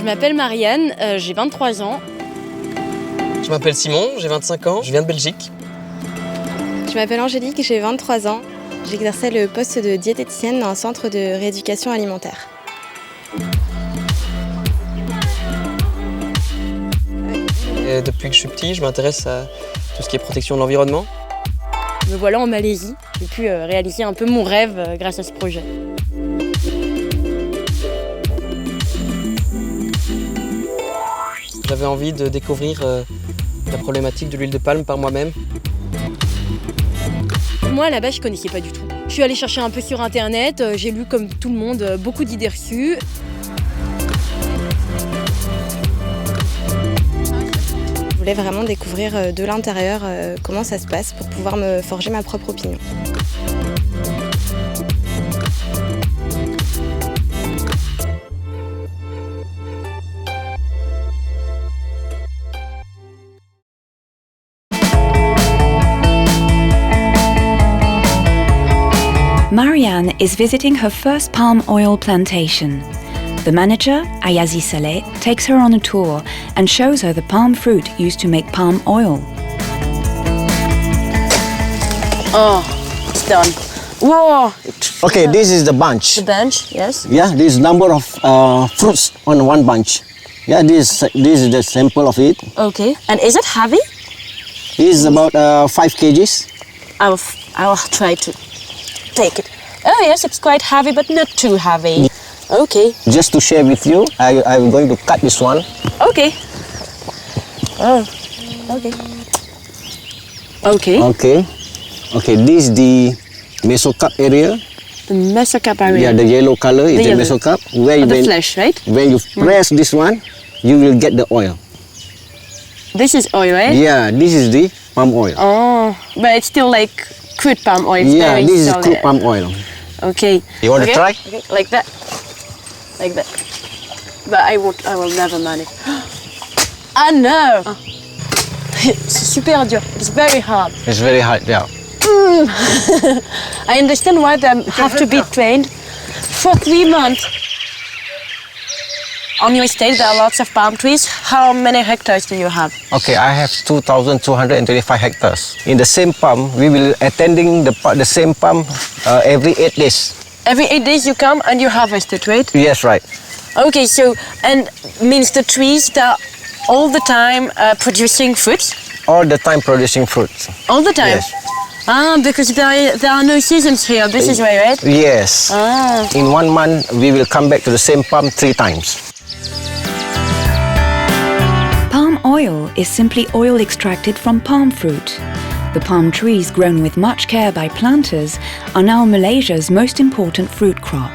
Je m'appelle Marianne, j'ai 23 ans. Je m'appelle Simon, j'ai 25 ans, je viens de Belgique. Je m'appelle Angélique, j'ai 23 ans. J'exerçais le poste de diététicienne dans un centre de rééducation alimentaire. Et depuis que je suis petit, je m'intéresse à tout ce qui est protection de l'environnement. Me voilà en Malaisie. J'ai pu réaliser un peu mon rêve grâce à ce projet. J'avais envie de découvrir la problématique de l'huile de palme par moi-même. Moi, à la base, je connaissais pas du tout. Je suis allée chercher un peu sur Internet, j'ai lu comme tout le monde beaucoup d'idées reçues. Je voulais vraiment découvrir de l'intérieur comment ça se passe pour pouvoir me forger ma propre opinion. Marianne is visiting her first palm oil plantation. The manager, Ayazi Saleh, takes her on a tour and shows her the palm fruit used to make palm oil. Oh, it's done. Whoa! Okay, this is the bunch. The bunch, yes. Yeah, this number of fruits on one bunch. Yeah, this is the sample of it. Okay. And is it heavy? It is about 5 kgs. I'll try to take it. Oh yes, it's quite heavy, but not too heavy. Okay. Just to share with you, I'm going to cut this one. Okay. Oh, okay. Okay. Okay. Okay, this is the mesocarp area. The mesocarp area. Yeah, the yellow color is the yellow. mesocarp. Where you The flesh, right? When you press this one, you will get the oil. This is oil, right? Yeah, this is the palm oil. Oh, but it's still like crude palm oil. It's Yeah, very this is solid. crude palm oil. Okay. You want to try? Okay, like that. Like that. But I will never manage. Ah no! C'est super dur. It's very hard. It's very hard, yeah. I understand why they have to be trained for 3 months. On your estate, there are lots of palm trees. How many hectares do you have? Okay, I have 2,225 hectares. In the same palm, we will attending the same palm every 8 days. Every 8 days you come and you harvest it, right? Yes, right. Okay, so, and means the trees that are all the time producing fruits? All the time producing fruits. All the time? Yes. Ah, because there are no seasons here. This is why, right? Yes. Ah. In 1 month, we will come back to the same palm 3 times. Palm oil is simply oil extracted from palm fruit. The palm trees grown with much care by planters are now Malaysia's most important fruit crop.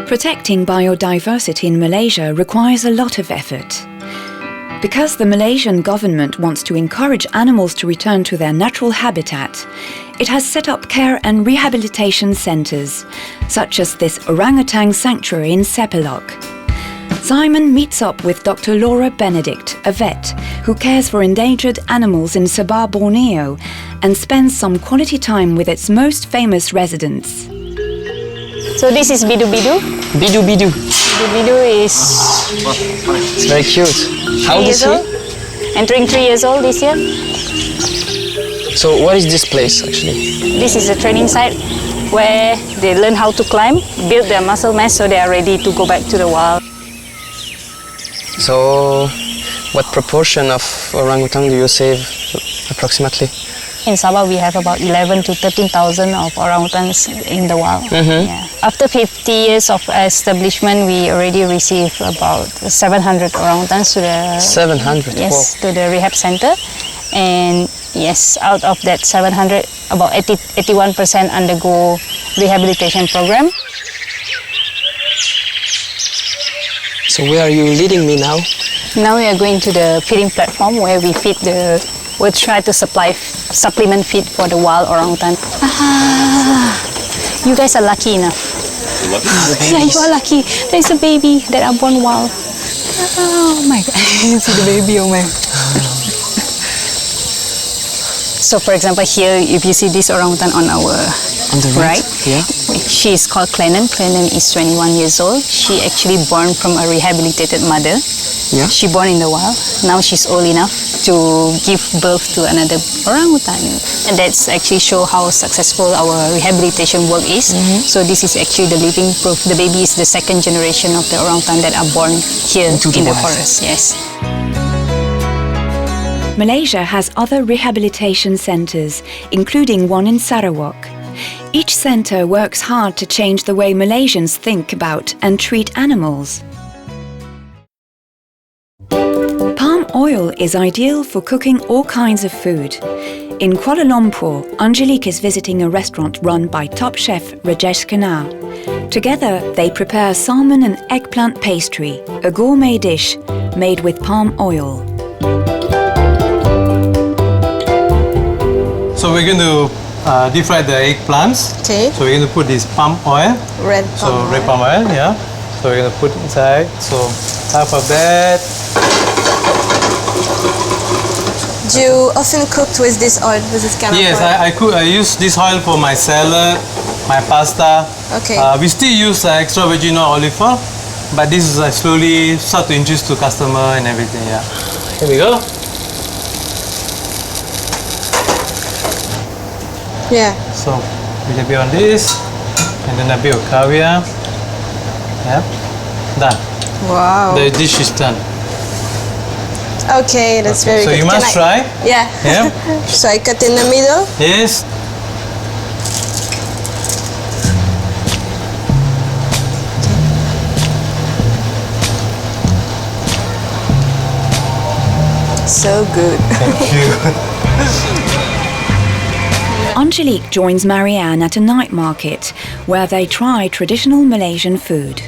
Protecting biodiversity in Malaysia requires a lot of effort. Because the Malaysian government wants to encourage animals to return to their natural habitat, it has set up care and rehabilitation centres, such as this orangutan sanctuary in Sepilok. Simon meets up with Dr. Laura Benedict, a vet who cares for endangered animals in Sabah, Borneo, and spends some quality time with its most famous residents. So this is Bidu Bidu. Bidou Bidou. Bidu Bidu is It's very cute. How old is he? entering 3 years old this year. So what is this place actually? This is a training site where they learn how to climb, build their muscle mass so they are ready to go back to the wild. So what proportion of orangutan do you save approximately? In Sabah, we have about 11 to 13,000 of orangutans in the wild. Yeah. After 50 years of establishment, we already received about 700 orangutans to the 700? yes, Wow. to the rehab center. And yes, out of that 700, about 81% undergo rehabilitation program. So where are you leading me now? Now we are going to the feeding platform where we'll try to supplement feed for the wild orangutan. You guys are lucky enough. Yeah, you are lucky. There's a baby that are born wild. Oh my God, see the baby, oh my. So for example here, if you see this orangutan on our right, Yeah. she is called Clennon. Clennon is 21 years old. She actually born from a rehabilitated mother. Yeah. She born in the wild. Now she's old enough to give birth to another orangutan. And that's actually show how successful our rehabilitation work is. So this is actually the living proof. The baby is the second generation of the orangutan that are born here in the forest. Yes. Malaysia has other rehabilitation centres, including one in Sarawak. Each centre works hard to change the way Malaysians think about and treat animals. Palm oil is ideal for cooking all kinds of food. In Kuala Lumpur, Angelique is visiting a restaurant run by top chef Rajesh Khanna. Together, they prepare salmon and eggplant pastry, a gourmet dish made with palm oil. So we're going to deep fry the eggplants. Okay. So we're going to put this palm oil. Red So red palm oil, yeah. So we're going to put inside. So half of that. Do you often cook with this oil, with this kind Yes, of oil? I use this oil for my salad, my pasta. Okay. We still use extra virgin olive oil, but this is slowly start to introduce to customer and everything. Yeah. Here we go. Yeah. So a little bit on this, and then a bit of caviar. Yep. Done. Wow. The dish is done. Okay, that's very So good. you must try. Yeah. Yeah. So I cut in the middle. Yes. So good. Thank you. Angelique joins Marianne at a night market where they try traditional Malaysian food.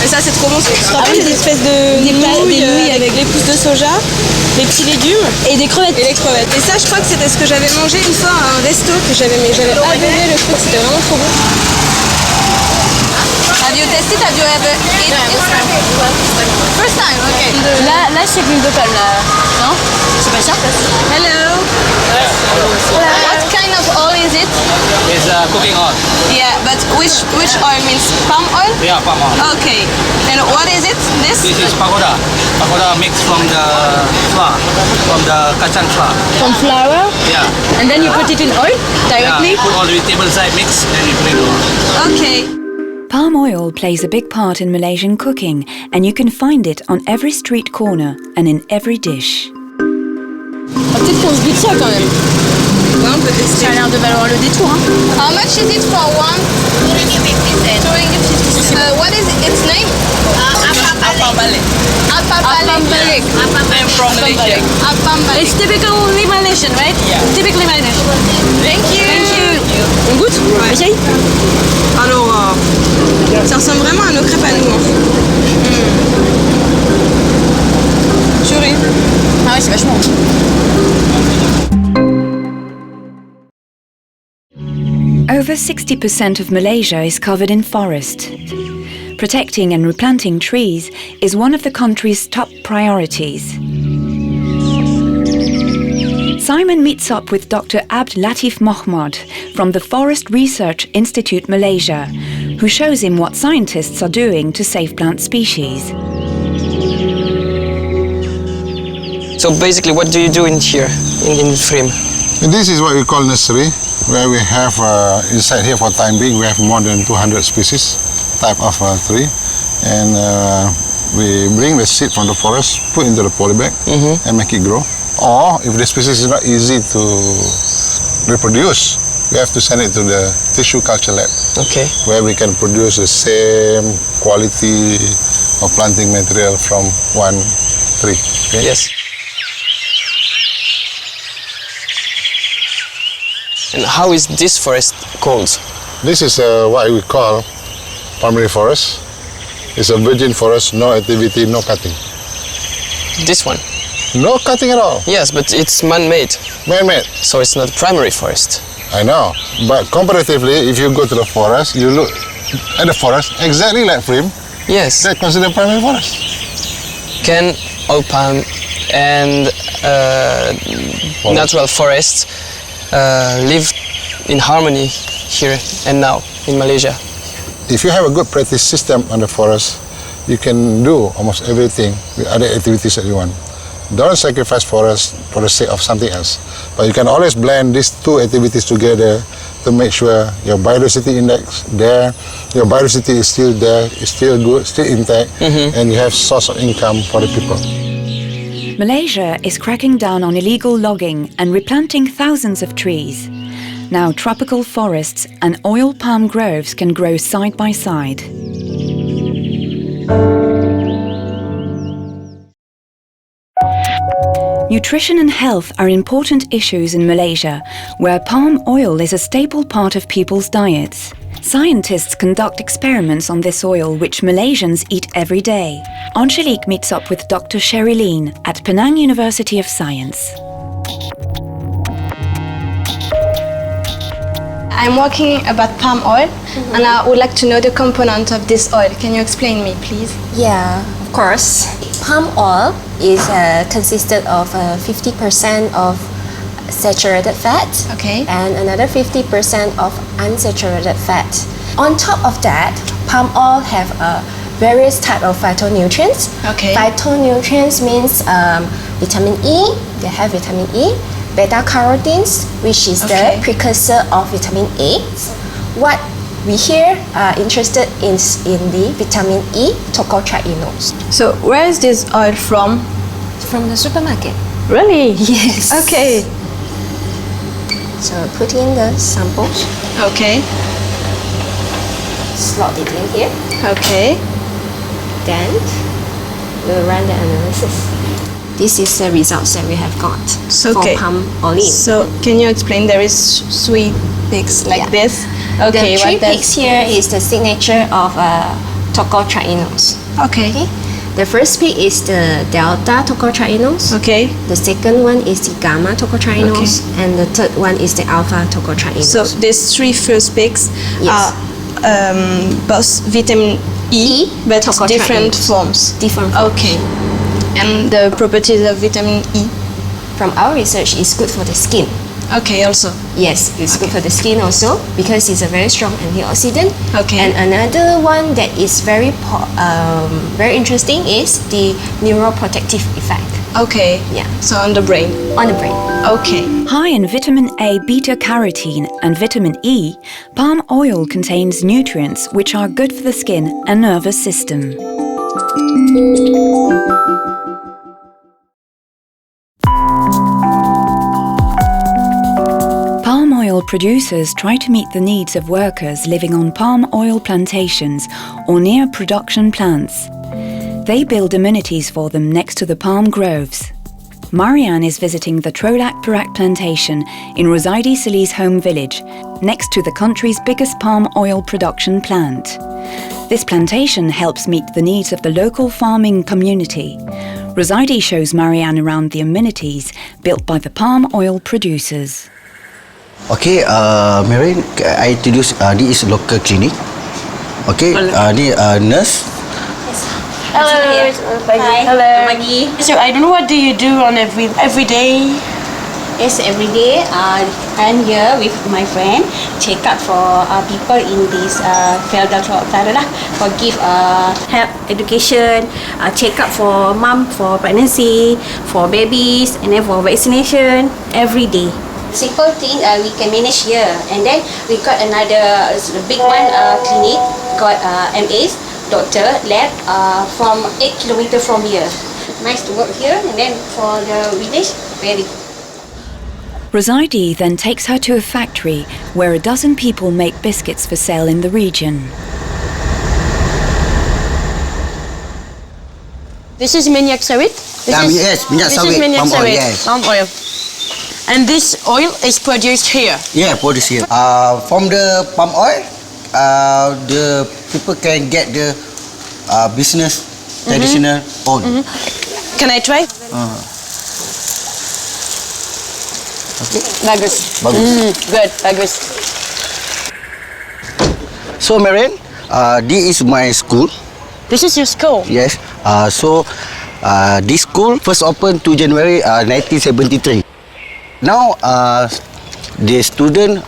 Et ça, c'est trop bon. Tu te rappelles des espèces de nouilles avec les pousses de soja, des petits légumes et des crevettes. Et les crevettes. Et ça, je crois que c'était ce que j'avais mangé une fois à un resto que j'avais avalé le truc. C'était vraiment trop bon. Have you tasted? Have you ever eaten? First time, okay. Là, c'est l'huile de palme, là. Non? C'est pas ça? Hello. What kind of oil is it? It's cooking oil. Yeah, but which oil means palm oil? Yeah, palm oil. Okay. And what is it? This? This is pagoda. Pagoda mixed from the flour, from the kacang flour. From flour. Yeah. And then you put it in oil directly? Yeah. Put all the vegetable side mix, then you put it on. Okay. Palm oil plays a big part in Malaysian cooking, and you can find it on every street corner and in every dish. Peut-être qu'on se goûte ça quand même. Ouais, on peut tester. Ça a l'air de valoir le détour. Hein. How much is it for one? 2 ringgit 50 cents. What is its name? Apam balik. Apam balik. I'm from Malaysia. Apam balik. It's typically Malaysian, right? Yeah. Typically Malaysian. Thank you. Thank you. On goûte? Essaye. Alors, ça ressemble vraiment à nos crêpes à nous. Hein. Purée. Ah ouais, c'est vachement bon. Over 60% of Malaysia is covered in forest. Protecting and replanting trees is one of the country's top priorities. Simon meets up with Dr. Abd Latif Mohamed from the Forest Research Institute Malaysia, who shows him what scientists are doing to save plant species. So basically, what do you do in here, in frame? This is what we call nursery, where we have inside here for time being we have more than 200 species type of tree, and we bring the seed from the forest, put into the poly bag, and make it grow. Or if the species is not easy to reproduce, we have to send it to the tissue culture lab. Okay. Where we can produce the same quality of planting material from one tree. Okay? Yes. And how is this forest called? This is what we call primary forest. It's a virgin forest, no activity, no cutting. This one? No cutting at all. Yes, but it's man-made. Man-made. So it's not primary forest. I know, but comparatively, if you go to the forest, you look at the forest exactly like Prim. Yes. That's considered primary forest. Can all palm and natural forests live in harmony here and now in Malaysia. If you have a good practice system on the forest, you can do almost everything with other activities that you want. Don't sacrifice forest for the sake of something else. But you can always blend these two activities together to make sure your biodiversity index there, your biodiversity is still there, is still good, still intact, and you have source of income for the people. Malaysia is cracking down on illegal logging and replanting thousands of trees. Now tropical forests and oil palm groves can grow side by side. Nutrition and health are important issues in Malaysia, where palm oil is a staple part of people's diets. Scientists conduct experiments on this oil, which Malaysians eat every day. Angelique meets up with Dr. Sherilyn at Penang University of Science. I'm walking about palm oil, and I would like to know the component of this oil. Can you explain me, please? Yeah, of course. Palm oil is consisted of 50% of saturated fat, and another 50% of unsaturated fat. On top of that, palm oil have various type of phytonutrients. Phytonutrients means vitamin E. They have vitamin E. Beta-carotenes, which is the precursor of vitamin A. What we here are interested in the vitamin E tocotrienols. So where is this oil from? From the supermarket. Really? Yes. Okay. So put in the samples. Okay. Slot it in here. Okay. Then we'll run the analysis. This is the results that we have got for palm oil. So can you explain? There is three peaks like this. Okay. The three peaks here is the signature of tocotrienols. Okay. The first peak is the delta tocotrienols. Okay. The second one is the gamma tocotrienols, and the third one is the alpha tocotrienols. So these three first peaks are both vitamin E, but different forms. Different forms. Okay. And the properties of vitamin E? From our research, it's good for the skin. Okay, also? Yes, it's good for the skin also because it's a very strong antioxidant. Okay. And another one that is very interesting is the neuroprotective effect. Okay. Yeah. So on the brain? On the brain. Okay. High in vitamin A, beta-carotene and vitamin E, palm oil contains nutrients which are good for the skin and nervous system. Palm oil producers try to meet the needs of workers living on palm oil plantations or near production plants. They build amenities for them next to the palm groves. Marianne is visiting the Trolak Perak plantation in Rosaidi Salih's home village, next to the country's biggest palm oil production plant. This plantation helps meet the needs of the local farming community. Rosaidi shows Marianne around the amenities built by the palm oil producers. Okay, Marianne, I introduce this is local clinic. Okay, this nurse. Hello. Hi. Hello. Maggie. So I don't know, what do you do on every day? Yes, every day I'm here with my friend, check up for people in this Felda Utara lah, for give help education, check up for mom for pregnancy, for babies, and then for vaccination every day. Simple thing we can manage here, and then we got another big one clinic, got MAs, doctor, lab from 8 kilometers from here. Nice to work here, and then for the village, very. Rosaidi then takes her to a factory where a dozen people make biscuits for sale in the region. This is minyak sawit? Yes, minyak sawit, palm oil, yes. Palm oil. And this oil is produced here? Yeah, produced here. From the palm oil, the people can get the business traditional oil. Can I try? Okay. Bagus. Good, bagus. So Marianne, this is my school. This is your school? Yes. So This school first opened to January 1973. Now the student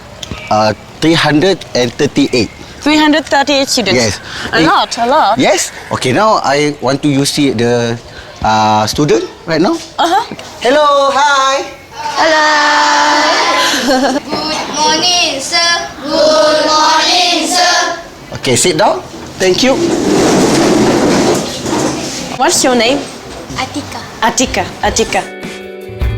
338. 338 students. Yes. A lot. Yes. Okay, now I want to you see the student right now. Hello, hi. Hello. Good morning, sir. Good morning, sir. Okay, sit down. Thank you. What's your name? Atika.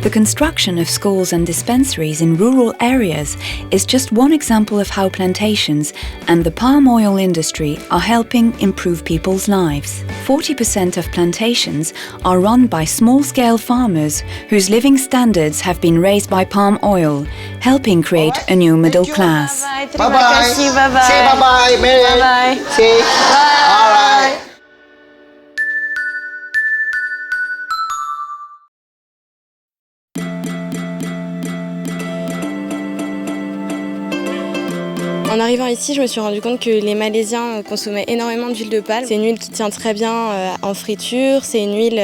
The construction of schools and dispensaries in rural areas is just one example of how plantations and the palm oil industry are helping improve people's lives. 40% of plantations are run by small-scale farmers whose living standards have been raised by palm oil, helping create a new middle class. Bye-bye. Say bye-bye, Marianne. Bye-bye. Say bye. All right. En arrivant ici, je me suis rendu compte que les Malaisiens consommaient énormément d'huile de palme. C'est une huile qui tient très bien en friture, c'est une huile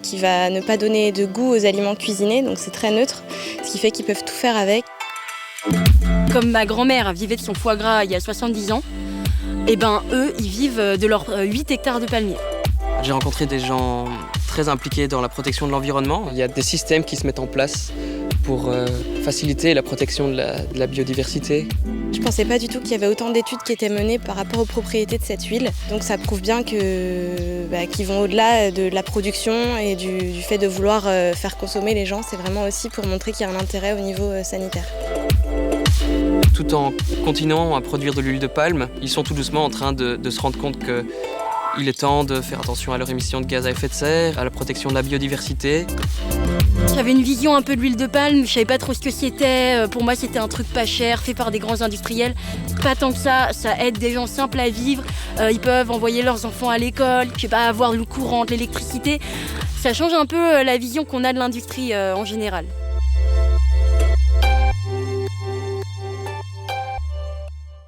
qui va ne pas donner de goût aux aliments cuisinés, donc c'est très neutre, ce qui fait qu'ils peuvent tout faire avec. Comme ma grand-mère vivait de son foie gras il y a 70 ans, et ben eux, ils vivent de leurs 8 hectares de palmiers. J'ai rencontré des gens très impliqués dans la protection de l'environnement. Il y a des systèmes qui se mettent en place pour faciliter la protection de la biodiversité. Je ne pensais pas du tout qu'il y avait autant d'études qui étaient menées par rapport aux propriétés de cette huile. Donc ça prouve bien qu'ils vont au-delà de la production et du fait de vouloir faire consommer les gens. C'est vraiment aussi pour montrer qu'il y a un intérêt au niveau sanitaire. Tout en continuant à produire de l'huile de palme, ils sont tout doucement en train de se rendre compte qu'il est temps de faire attention à leurs émissions de gaz à effet de serre, à la protection de la biodiversité. J'avais une vision un peu de l'huile de palme, je savais pas trop ce que c'était. Pour moi, c'était un truc pas cher, fait par des grands industriels. Pas tant que ça aide des gens simples à vivre. Ils peuvent envoyer leurs enfants à l'école, je sais pas, avoir l'eau courante, l'électricité. Ça change un peu la vision qu'on a de l'industrie en général.